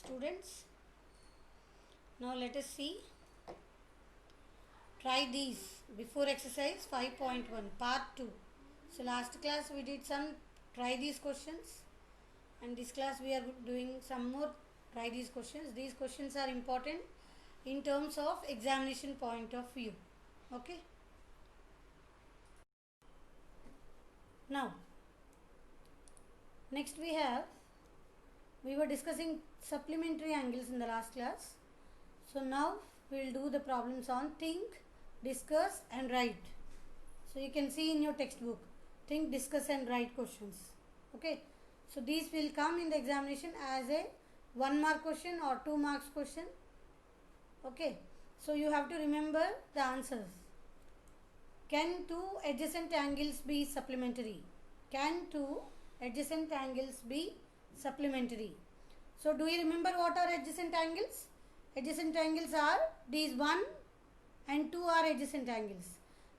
Students, now let us see. Try these before exercise 5.1 part 2. So last class we did some try these questions, and this class we are doing some more try these questions. These questions are important in terms of examination point of view. Okay. Now next we were discussing supplementary angles in the last class. So now we will do the problems on think, discuss and write. So you can see in your textbook, think, discuss and write questions. Okay. So these will come in the examination as a 1 mark question or 2 marks question. Okay. So you have to remember the answers. Can two adjacent angles be supplementary? Can two adjacent angles be supplementary? So do you remember what are adjacent angles? Adjacent angles are these 1 and 2 are adjacent angles.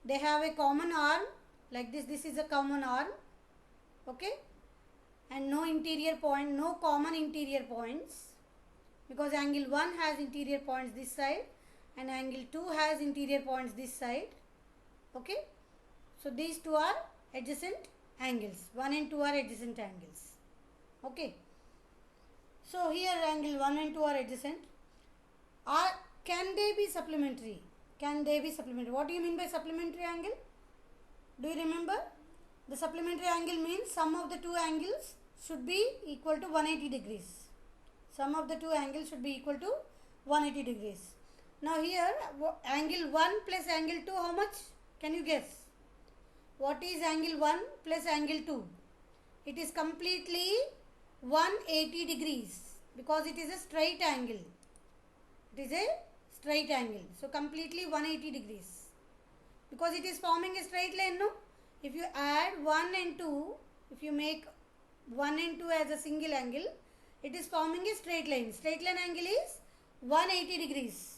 They have a common arm like this. This is a common arm. Okay. And no interior point, no common interior points, because angle 1 has interior points this side and angle 2 has interior points this side. Okay. So these two are adjacent angles. 1 and 2 are adjacent angles. Okay. So here angle 1 and 2 are adjacent. Can they be supplementary? Can they be supplementary? What do you mean by supplementary angle? Do you remember? The supplementary angle means sum of the two angles should be equal to 180 degrees. Sum of the two angles should be equal to 180 degrees. Now here angle 1 plus angle 2, how much? Can you guess? What is angle 1 plus angle 2? It is completely 180 degrees because it is a straight angle. It is a straight angle. So completely 180 degrees. Because it is forming a straight line, no? If you add 1 and 2, if you make 1 and 2 as a single angle, it is forming a straight line. Straight line angle is 180 degrees.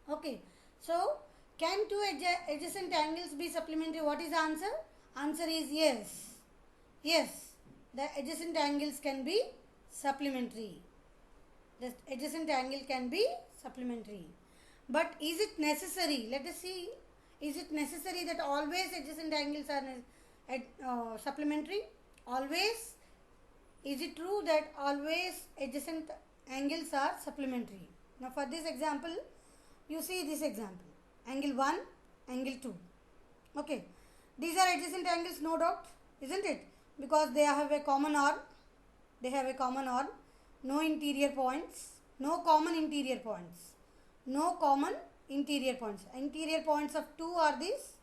Okay. So, can two adjacent angles be supplementary? What is the answer? Answer is yes. Yes. The adjacent angles can be supplementary. The adjacent angle can be supplementary. But is it necessary? Let us see. Is it necessary that always adjacent angles are supplementary? Always? Is it true that always adjacent angles are supplementary? Now for this example, you see this example. Angle 1, angle 2. Okay. These are adjacent angles, no doubt, isn't it? Because they have a common arm. They have a common arm. No interior points. No common interior points. No common interior points. Interior points of 2 are these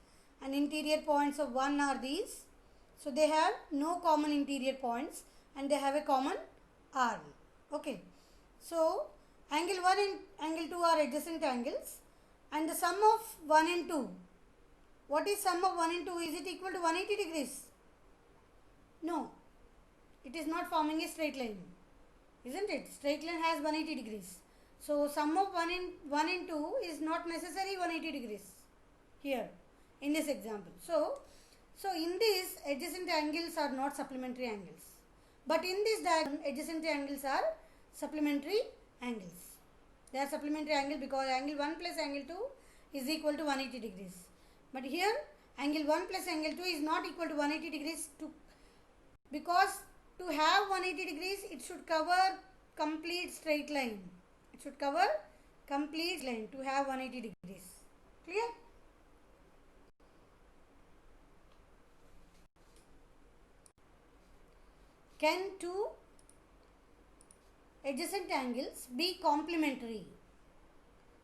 and interior points of 1 are these. So they have no common interior points and they have a common arm. Okay. So angle 1 and angle 2 are adjacent angles, and the sum of 1 and 2. What is sum of 1 and 2? Is it equal to 180 degrees? No. It is not forming a straight line. Isn't it? Straight line has 180 degrees. So sum of 1 and 2 is not necessary 180 degrees here in this example. So in this adjacent angles are not supplementary angles. But in this diagram adjacent angles are supplementary angles. They are supplementary angle because angle 1 plus angle 2 is equal to 180 degrees. But here angle 1 plus angle 2 is not equal to 180 degrees because to have 180 degrees it should cover complete straight line. It should cover complete line to have 180 degrees. Clear? Can two adjacent angles be complementary?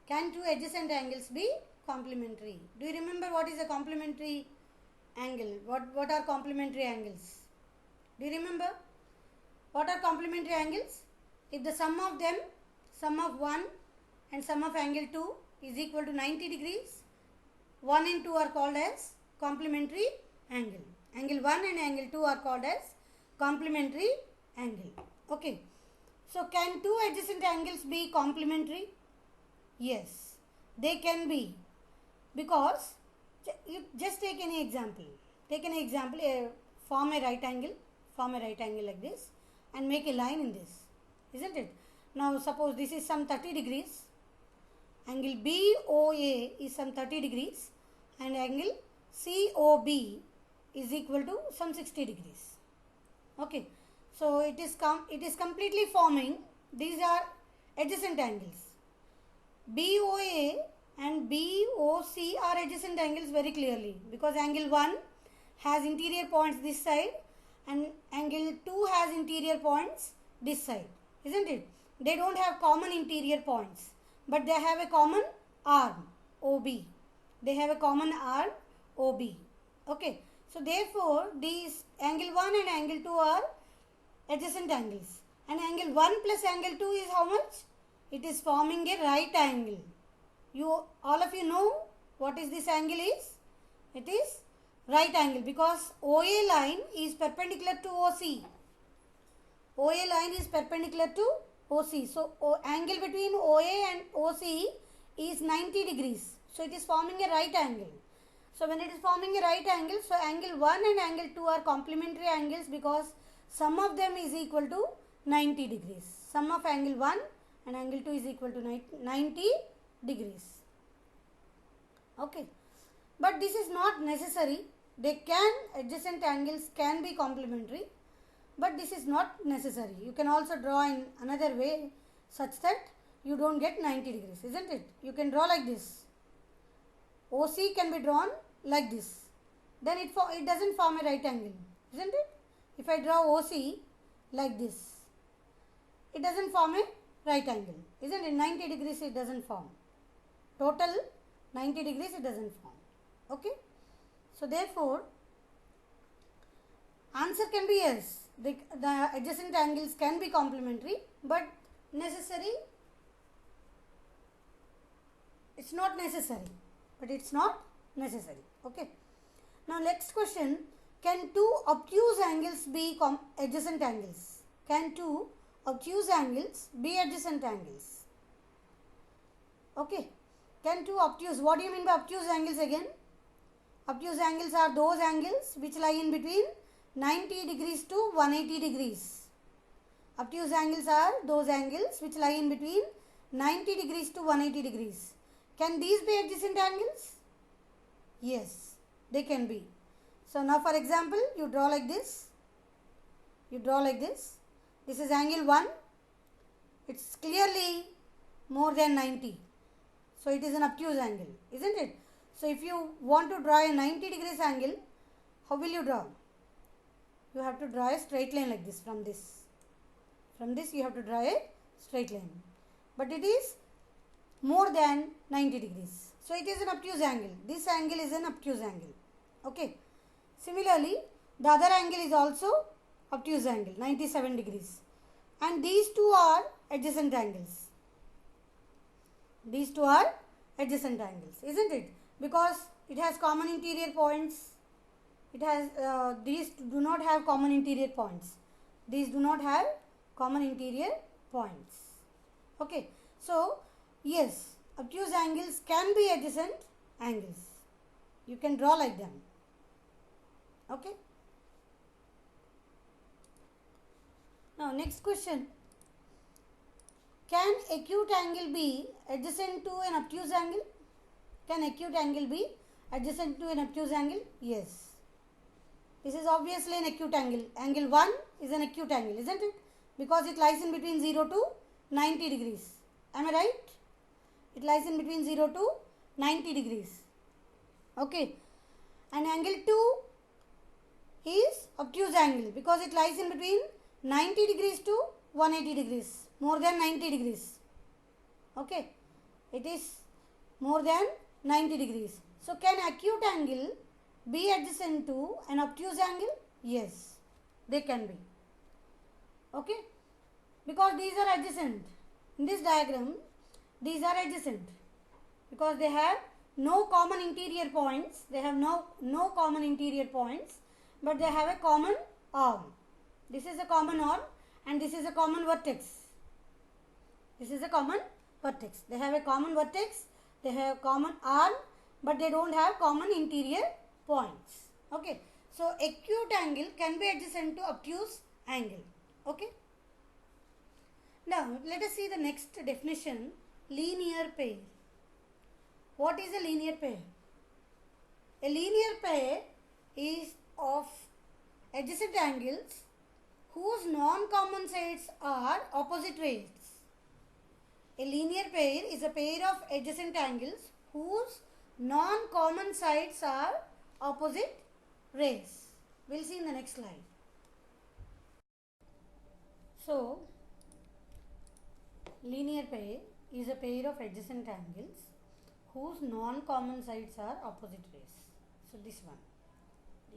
Can two adjacent angles be complementary? Do you remember what is a complementary angle? What are complementary angles? Do you remember? What are complementary angles? If the sum of them, sum of 1 and sum of angle 2 is equal to 90 degrees, 1 and 2 are called as complementary angle. Angle 1 and angle 2 are called as complementary angle. Okay. So can two adjacent angles be complementary? Yes, they can be, because you just take any example. Take an example, form a right angle like this and make a line in this, isn't it? Now suppose this is some 30 degrees. Angle BOA is some 30 degrees and angle COB is equal to some 60 degrees. Okay. So it is completely forming. These are adjacent angles. BOA and BOC are adjacent angles very clearly, because angle 1 has interior points this side and angle 2 has interior points this side, isn't it? They don't have common interior points, but they have a common arm OB. They have a common arm OB. Okay. So therefore these angle 1 and angle 2 are adjacent angles, and angle 1 plus angle 2 is how much? It is forming a right angle. All of you know what is this angle is? It is right angle, because OA line is perpendicular to OC. OA line is perpendicular to OC. So angle between OA and OC is 90 degrees. So it is forming a right angle. So when it is forming a right angle, so angle 1 and angle 2 are complementary angles, because sum of them is equal to 90 degrees. Sum of angle 1 and angle 2 is equal to 90 degrees. Okay. But this is not necessary. Adjacent angles can be complementary, but this is not necessary. You can also draw in another way such that you don't get 90 degrees, isn't it? You can draw like this. OC can be drawn like this. Then it doesn't form a right angle, isn't it? If I draw OC like this, it doesn't form a right angle, isn't it? 90 degrees it doesn't form. Total 90 degrees it doesn't form. Okay. So therefore, answer can be yes. The adjacent angles can be complementary, but necessary, it's not necessary. But it's not necessary. Okay. Now next question, can two obtuse angles be adjacent angles? Can two obtuse angles be adjacent angles? Okay. Can two obtuse, what do you mean by obtuse angles again? Obtuse angles are those angles which lie in between 90 degrees to 180 degrees. Obtuse angles are those angles which lie in between 90 degrees to 180 degrees. Can these be adjacent angles? Yes, they can be. So now for example, you draw like this. You draw like this. This is angle 1. It's clearly more than 90. So it is an obtuse angle, isn't it? So if you want to draw a 90 degrees angle, how will you draw? You have to draw a straight line like this from this. From this you have to draw a straight line. But it is more than 90 degrees. So it is an obtuse angle. This angle is an obtuse angle. Okay. Similarly, the other angle is also obtuse angle, 97 degrees. And these two are adjacent angles. These two are adjacent angles, isn't it? Because it has common interior points. It has these do not have common interior points. These do not have common interior points. Okay. So yes, obtuse angles can be adjacent angles. You can draw like them. Okay. Now next question. Can acute angle be adjacent to an obtuse angle? Can acute angle be adjacent to an obtuse angle? Yes. This is obviously an acute angle. Angle 1 is an acute angle, isn't it? Because it lies in between 0 to 90 degrees. Am I right? It lies in between 0 to 90 degrees. Okay. And angle 2 is obtuse angle because it lies in between 90 degrees to 180 degrees. More than 90 degrees. Okay. It is more than 90 degrees. So can acute angle be adjacent to an obtuse angle? Yes. They can be. Okay. Because these are adjacent. In this diagram, these are adjacent. Because they have no common interior points. They have no common interior points. But they have a common arm. This is a common arm and this is a common vertex. This is a common vertex. They have a common vertex. They have common arm, but they don't have common interior points. Okay. So acute angle can be adjacent to obtuse angle. Okay. Now let us see the next definition, linear pair. What is a linear pair? A linear pair is of adjacent angles whose non-common sides are opposite rays. A linear pair is a pair of adjacent angles whose non-common sides are opposite rays. We'll see in the next slide. So, linear pair is a pair of adjacent angles whose non-common sides are opposite rays. So, this one.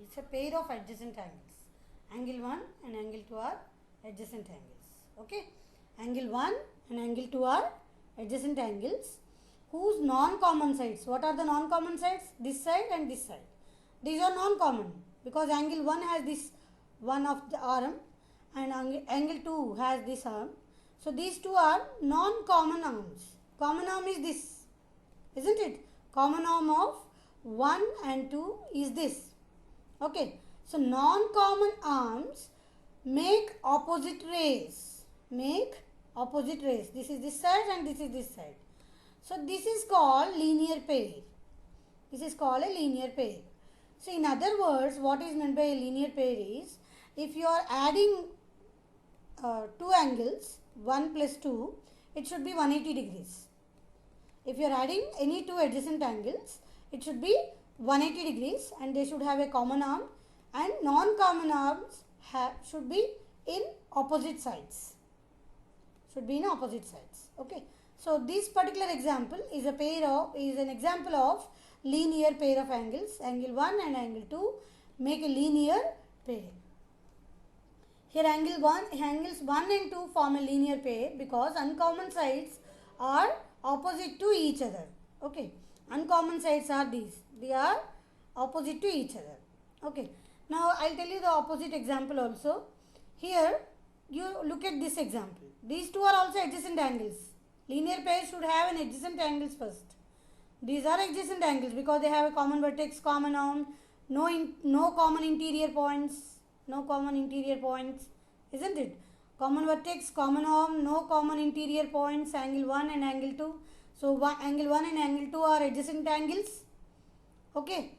It's a pair of adjacent angles. Angle 1 and angle 2 are adjacent angles. Okay. Angle 1 and angle 2 are adjacent angles whose non-common sides. What are the non-common sides? This side and this side. These are non-common because angle 1 has this one of the arm and angle 2 has this arm. So, these two are non-common arms. Common arm is this, isn't it? Common arm of 1 and 2 is this. Okay. So, non-common arms make opposite rays. Make opposite rays. This is this side and this is this side. So, this is called linear pair. This is called a linear pair. So, in other words, what is meant by a linear pair is, if you are adding two angles, 1 plus 2, it should be 180 degrees. If you are adding any two adjacent angles, it should be 180 degrees and they should have a common arm, and non-common arms should be in opposite sides. Should be in opposite sides. Okay. So, this particular example is an example of linear pair of angles. Angle 1 and angle 2 make a linear pair. Here angles 1 and 2 form a linear pair because uncommon sides are opposite to each other. Okay. Uncommon sides are these. They are opposite to each other. Okay. Now, I will tell you the opposite example also. Here, you look at this example. These two are also adjacent angles. Linear pair should have an adjacent angles first. These are adjacent angles because they have a common vertex, common arm, no common interior points. No common interior points, isn't it? Common vertex, common arm, no common interior points, angle 1 and angle 2. So, angle 1 and angle 2 are adjacent angles. Okay.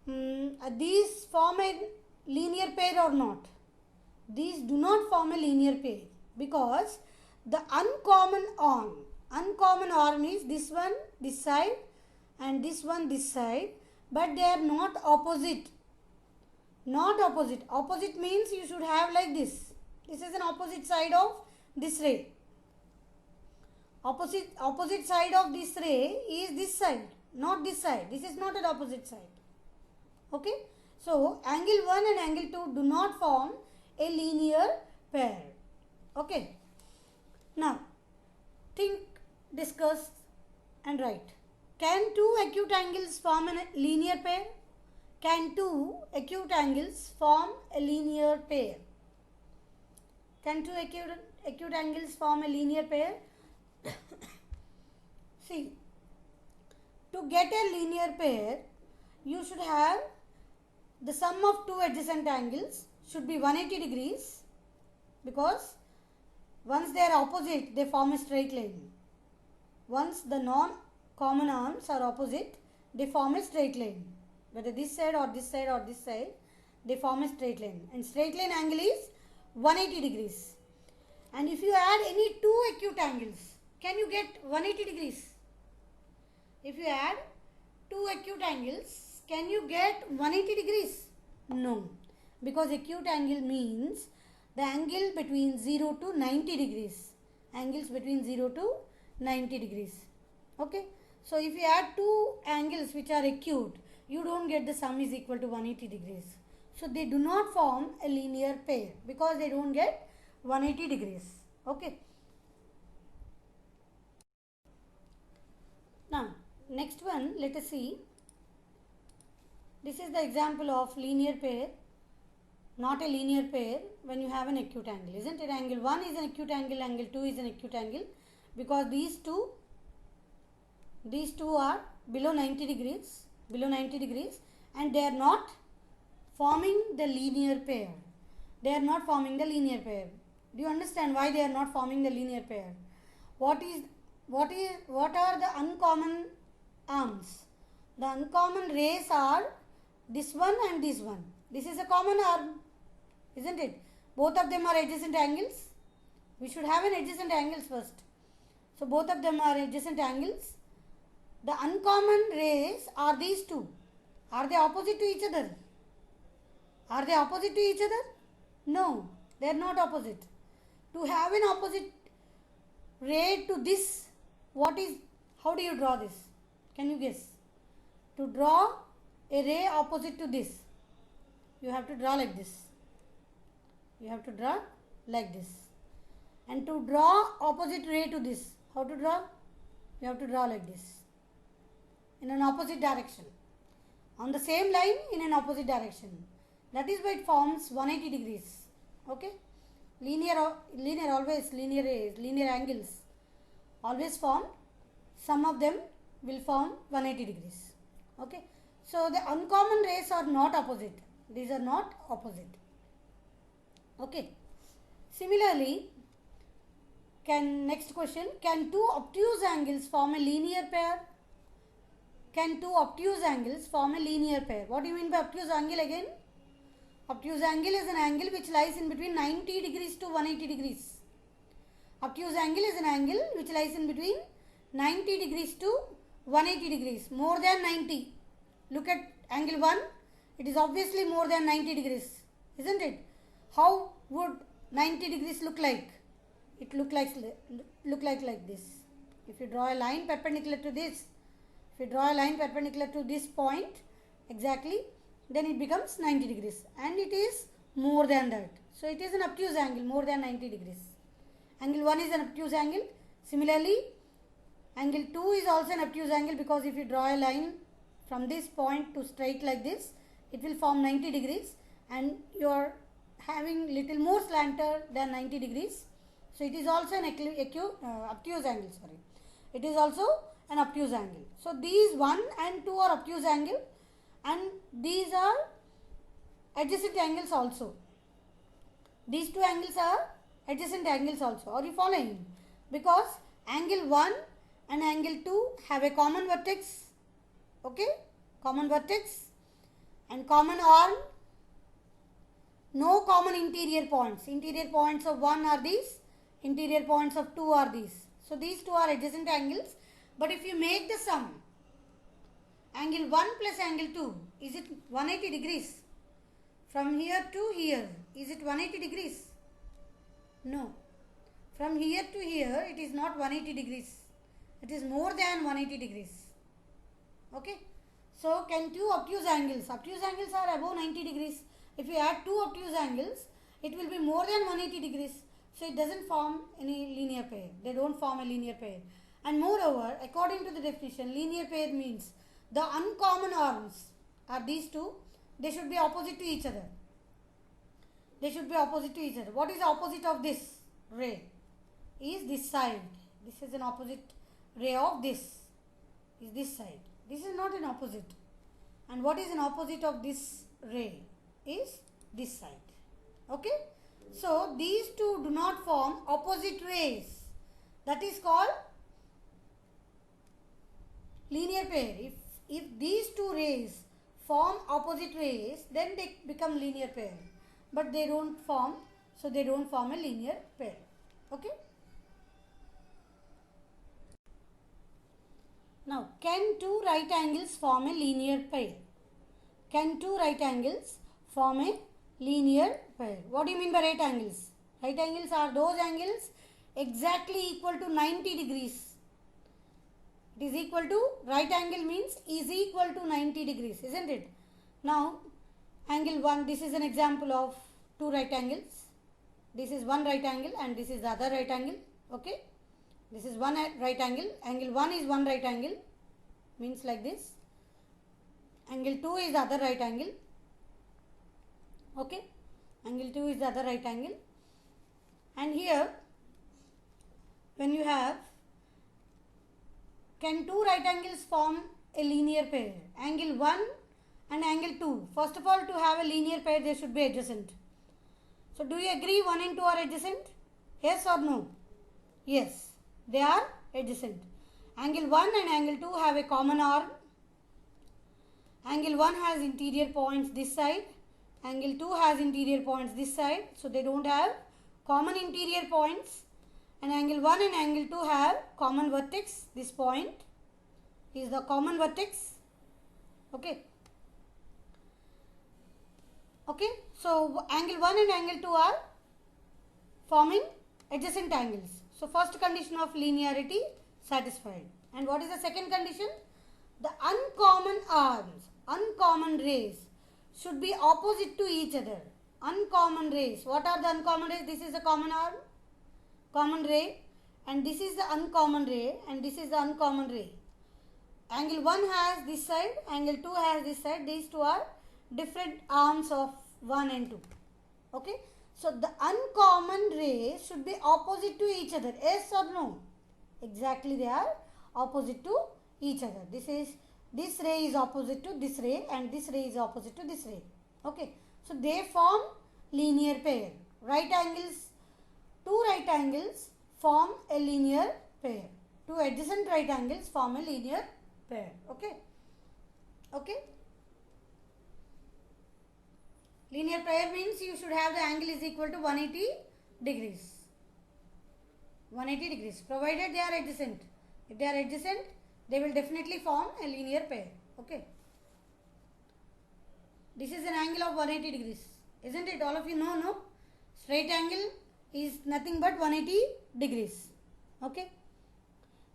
These form a linear pair or not? These do not form a linear pair because the uncommon arm is this one, this side, and this one, this side, but they are not opposite. Not opposite. Opposite means you should have like this. This is an opposite side of this ray. Opposite side of this ray is this side, not this side. This is not an opposite side. Okay. So, angle 1 and angle 2 do not form a linear pair. Okay. Now, think, discuss and write. Can two acute angles form a linear pair? Can two acute angles form a linear pair? Can two acute angles form a linear pair? See, to get a linear pair, you should have the sum of two adjacent angles should be 180 degrees because once they are opposite, they form a straight line. Once the non-common arms are opposite, they form a straight line. Whether this side or this side or this side, they form a straight line. And straight line angle is 180 degrees. And if you add any two acute angles, can you get 180 degrees? If you add two acute angles, can you get 180 degrees? No. Because acute angle means the angle between 0 to 90 degrees. Angles between 0 to 90 degrees. Okay. So, if you add two angles which are acute, you don't get the sum is equal to 180 degrees. So, they do not form a linear pair because they don't get 180 degrees. Okay. Now, next one, let us see. This is the example of linear pair, not a linear pair when you have an acute angle, isn't it? Angle 1 is an acute angle, angle 2 is an acute angle because these two are below 90 degrees and they are not forming the linear pair. They are not forming the linear pair. Do you understand why they are not forming the linear pair? What are the uncommon arms? The uncommon rays are this one and this one. This is a common arm, isn't it? Both of them are adjacent angles. We should have an adjacent angles first. So both of them are adjacent angles. The uncommon rays are these two. Are they opposite to each other? Are they opposite to each other? No, they are not opposite. To have an opposite ray to this, how do you draw this? Can you guess? To draw a ray opposite to this, you have to draw like this. You have to draw like this. And to draw opposite ray to this, how to draw? You have to draw like this. In an opposite direction. On the same line in an opposite direction. That is why it forms 180 degrees. Okay? Linear angles always form. Some of them will form 180 degrees. Okay? So the uncommon rays are not opposite. These are not opposite. Okay? Similarly, next question, can two obtuse angles form a linear pair? Can two obtuse angles form a linear pair? What do you mean by obtuse angle again? Obtuse angle is an angle which lies in between 90 degrees to 180 degrees. Obtuse angle is an angle which lies in between 90 degrees to 180 degrees. More than 90. Look at angle 1. It is obviously more than 90 degrees. Isn't it? How would 90 degrees look like? It look like this. If you draw a line perpendicular to this, point exactly, then it becomes 90 degrees and it is more than that. So it is an obtuse angle more than 90 degrees. Angle 1 is an obtuse angle. Similarly, angle 2 is also an obtuse angle because if you draw a line from this point to straight like this, it will form 90 degrees and you are having little more slanter than 90 degrees. So it is also an obtuse angle. It is also an obtuse angle. So these 1 and 2 are obtuse angle and these are adjacent angles also. These two angles are adjacent angles also. Are you following? Because angle 1 and angle 2 have a common vertex. Okay? Common vertex and common arm. No common interior points. Interior points of 1 are these. Interior points of 2 are these. So these two are adjacent angles. But if you make the sum, angle 1 plus angle 2, is it 180 degrees? From here to here, is it 180 degrees? No. From here to here, it is not 180 degrees. It is more than 180 degrees. Okay. So, can two obtuse angles are above 90 degrees. If you add two obtuse angles, it will be more than 180 degrees. So, it doesn't form any linear pair. They don't form a linear pair. And moreover, according to the definition, linear pair means the uncommon arms are these two. They should be opposite to each other. What is the opposite of this ray? Is this side. This is an opposite ray of this. Is this side. This is not an opposite. And what is an opposite of this ray? Is this side. Okay? So, these two do not form opposite rays. That is called linear pair. If these two rays form opposite rays, then they become linear pair. But they don't form, so they don't form a linear pair. Okay? Now, can two right angles form a linear pair? Can two right angles form a linear pair? What do you mean by right angles? Right angles are those angles exactly equal to 90 degrees. It is equal to, right angle means is equal to 90 degrees, isn't it? Now, angle 1, this is an example of two right angles. This is one right angle and this is the other right angle. Okay? This is one right angle. Angle 1 is one right angle. Means like this. Angle 2 is the other right angle. Okay? Angle 2 is the other right angle. And here, when you have, can two right angles form a linear pair? Angle 1 and angle 2. First of all, to have a linear pair, they should be adjacent. So, do you agree 1 and 2 are adjacent? Yes or no? Yes, they are adjacent. Angle 1 and angle 2 have a common arm. Angle 1 has interior points this side. Angle 2 has interior points this side. So they don't have common interior points. And angle 1 and angle 2 have common vertex. This point is the common vertex. Okay. Okay. So angle 1 and angle 2 are forming adjacent angles. So first condition of linearity satisfied. And what is the second condition? The uncommon arms, uncommon rays should be opposite to each other. Uncommon rays. What are the uncommon rays? This is the common arm, common ray, and this is the uncommon ray, and this is the uncommon ray. Angle 1 has this side, angle 2 has this side. These two are different arms of 1 and 2. Okay. So the uncommon rays should be opposite to each other. Yes or no? Exactly, they are opposite to each other. This ray is opposite to this ray, and this ray is opposite to this ray. Okay. So they form linear pair. Right angles, two right angles form a linear pair. Two adjacent right angles form a linear pair. Okay. Okay. Linear pair means you should have the angle is equal to 180 degrees. 180 degrees, provided they are adjacent. If they are adjacent, they will definitely form a linear pair. Okay. This is an angle of 180 degrees. Isn't it? All of you know, no? Straight angle is nothing but 180 degrees. Okay.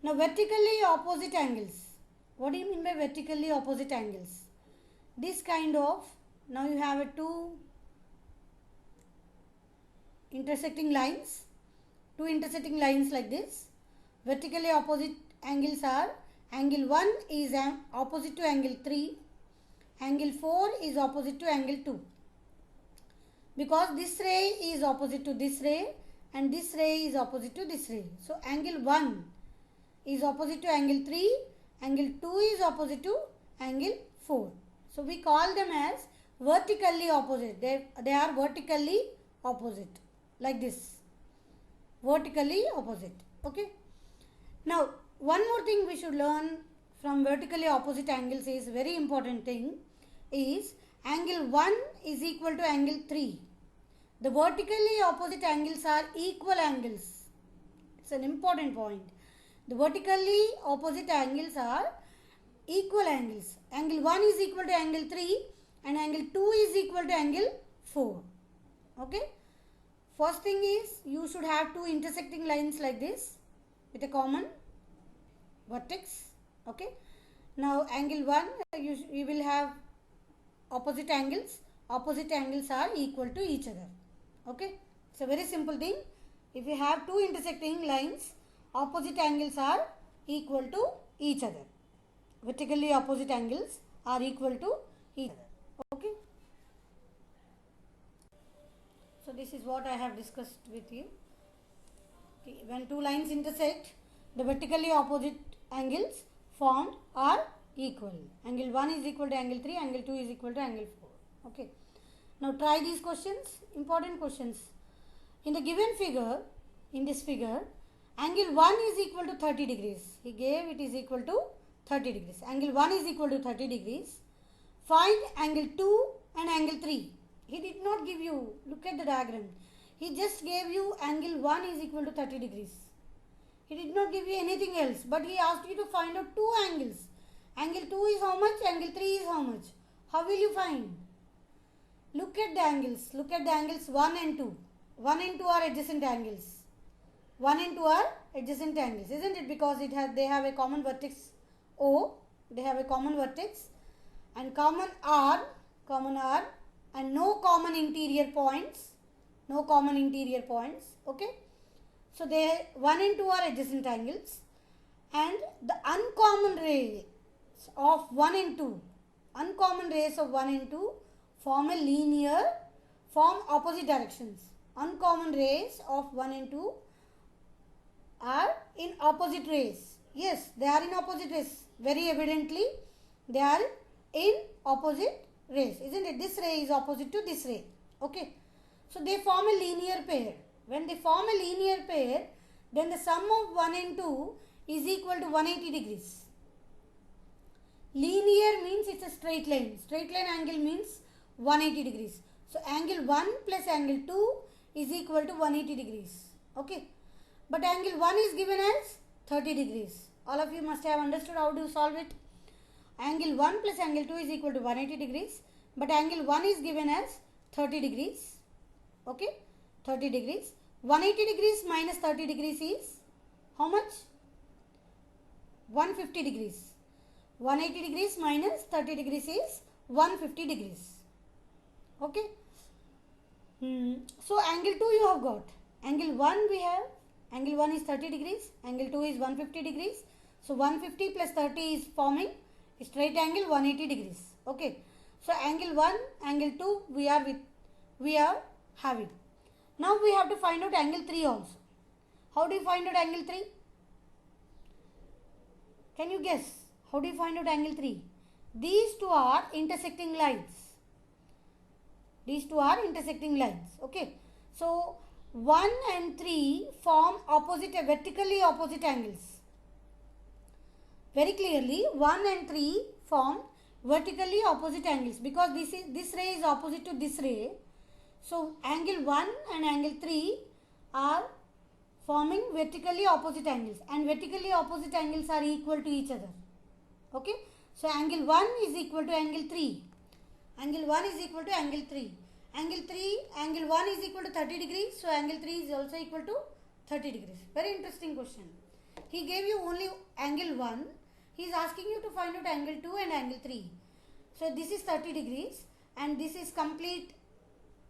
Now vertically opposite angles. What do you mean by vertically opposite angles? This kind of, now you have a two intersecting lines. Two intersecting lines like this. Vertically opposite angles are, angle 1 is opposite to angle 3. Angle 4 is opposite to angle 2. Because this ray is opposite to this ray and this ray is opposite to this ray. So angle 1 is opposite to angle 3. Angle 2 is opposite to angle 4. So we call them as vertically opposite. They are vertically opposite. Like this. Vertically opposite. Okay. Now, one more thing we should learn from vertically opposite angles is very important thing is angle 1 is equal to angle 3. The vertically opposite angles are equal angles. It's an important point. The vertically opposite angles are equal angles. Angle 1 is equal to angle 3 and angle 2 is equal to angle 4. Okay. First thing is you should have two intersecting lines like this with a common vertex. Okay. Now angle 1 you will have opposite angles. Opposite angles are equal to each other. Okay. It's a very simple thing. If you have two intersecting lines, opposite angles are equal to each other. Vertically opposite angles are equal to each other. Okay. So this is what I have discussed with you. Okay. When two lines intersect, the vertically opposite angles formed are equal. Angle 1 is equal to angle 3, angle 2 is equal to angle 4. Okay. Now try these questions, important questions. In the given figure, in this figure, angle 1 is equal to 30 degrees. He gave it is equal to 30 degrees. Angle 1 is equal to 30 degrees. Find angle 2 and angle 3. He did not give you, look at the diagram. He just gave you angle 1 is equal to 30 degrees. He did not give you anything else, but he asked you to find out two angles. Angle 2 is how much? Angle 3 is how much? How will you find? Look at the angles. Look at the angles 1 and 2. 1 and 2 are adjacent angles. 1 and 2 are adjacent angles, isn't it? Because they have a common vertex O. They have a common vertex and common R, and no common interior points. No common interior points. Okay. So they 1 and 2 are adjacent angles, and the uncommon rays of 1 and 2, uncommon rays of 1 and 2 form opposite directions. Uncommon rays of 1 and 2 are in opposite rays. Yes, they are in opposite rays. Very evidently, they are in opposite rays, isn't it? This ray is opposite to this ray. Okay. So they form a linear pair. When they form a linear pair, then the sum of 1 and 2 is equal to 180 degrees. Linear means it's a straight line. Straight line angle means 180 degrees. So angle 1 plus angle 2 is equal to 180 degrees. Okay. But angle 1 is given as 30 degrees. All of you must have understood how to solve it. Angle 1 plus angle 2 is equal to 180 degrees. But angle 1 is given as 30 degrees. Okay. 30 degrees. 180 degrees minus 30 degrees is how much? 150 degrees. 180 degrees minus 30 degrees is 150 degrees. Okay. So angle 2 you have got. Angle 1 we have. Angle 1 is 30 degrees. Angle 2 is 150 degrees. So 150 plus 30 is forming a straight angle 180 degrees. Okay. So angle 1, angle 2 we are having. Now we have to find out angle 3 also. How do you find out angle 3? Can you guess? How do you find out angle 3? These two are intersecting lines. These two are intersecting lines. Okay. So 1 and 3 form vertically opposite angles. Very clearly 1 and 3 form vertically opposite angles because this ray is opposite to this ray. So angle 1 and angle 3 are forming vertically opposite angles, and vertically opposite angles are equal to each other. Okay. So angle 1 is equal to angle 3. Angle 1 is equal to angle 3. Angle 1 is equal to 30 degrees. So angle 3 is also equal to 30 degrees. Very interesting question. He gave you only angle 1. He is asking you to find out angle 2 and angle 3. So this is 30 degrees and this is complete.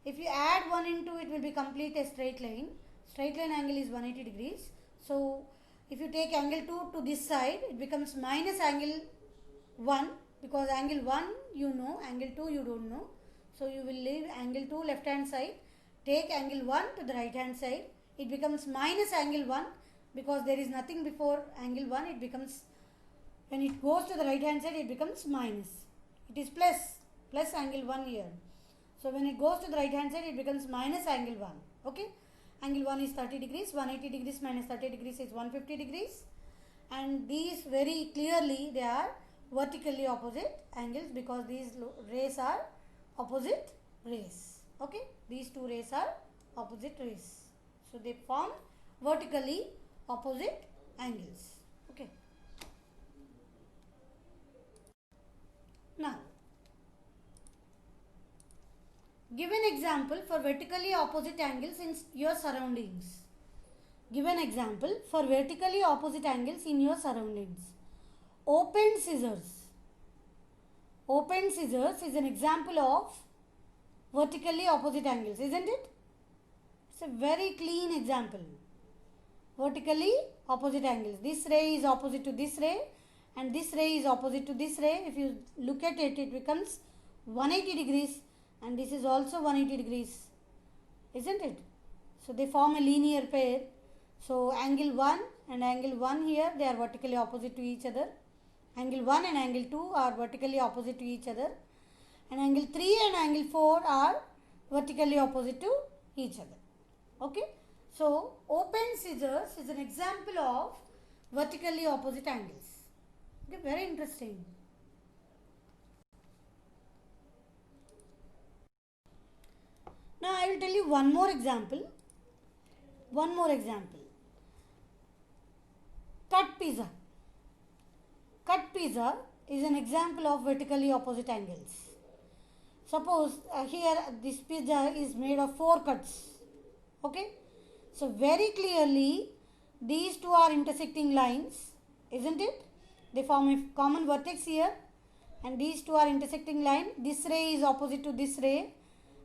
If you add 1 and 2, it will be complete a straight line. Straight line angle is 180 degrees. So if you take angle 2 to this side, it becomes minus angle 1 because angle 1 you know, angle 2 you don't know. So you will leave angle 2 left hand side, take angle 1 to the right hand side. It becomes minus angle 1 because there is nothing before angle 1. It becomes, when it goes to the right hand side, it becomes minus. It is plus angle 1 here. So when it goes to the right hand side, it becomes minus angle 1. Okay. Angle 1 is 30 degrees. 180 degrees minus 30 degrees is 150 degrees. And these very clearly they are vertically opposite angles because these rays are opposite rays. Okay. These two rays are opposite rays. So they form vertically opposite angles. Okay. Now, give an example for vertically opposite angles in your surroundings. Give an example for vertically opposite angles in your surroundings. Open scissors. Open scissors is an example of vertically opposite angles, isn't it? It's a very clean example. Vertically opposite angles. This ray is opposite to this ray and this ray is opposite to this ray. If you look at it, it becomes 180 degrees. And this is also 180 degrees, isn't it? So they form a linear pair. So angle 1 and angle 1 here, they are vertically opposite to each other. Angle 1 and angle 2 are vertically opposite to each other. And angle 3 and angle 4 are vertically opposite to each other. Okay. So open scissors is an example of vertically opposite angles. Okay, very interesting. Now I will tell you one more example. Cut pizza. Cut pizza is an example of vertically opposite angles. Suppose here this pizza is made of 4 cuts. Okay. So very clearly these two are intersecting lines, isn't it? They form a common vertex here and these two are intersecting line. This ray is opposite to this ray.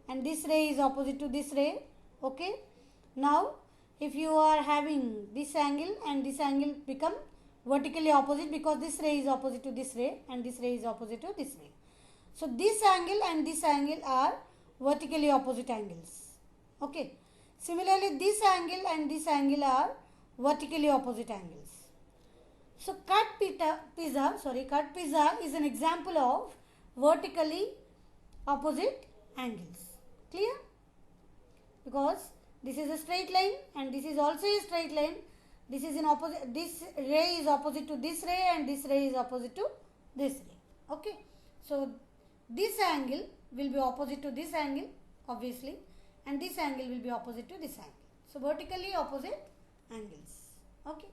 And this ray is opposite to this ray. Okay. Now, if you are having this angle and this angle become vertically opposite because this ray is opposite to this ray and this ray is opposite to this ray. So, this angle and this angle are vertically opposite angles. Okay. Similarly, this angle and this angle are vertically opposite angles. So, cut pizza is an example of vertically opposite angles. Clear? Because this is a straight line and this is also a straight line. This is in opposite, this ray is opposite to this ray and this ray is opposite to this ray. Okay. So this angle will be opposite to this angle obviously, and this angle will be opposite to this angle. So vertically opposite angles. Okay.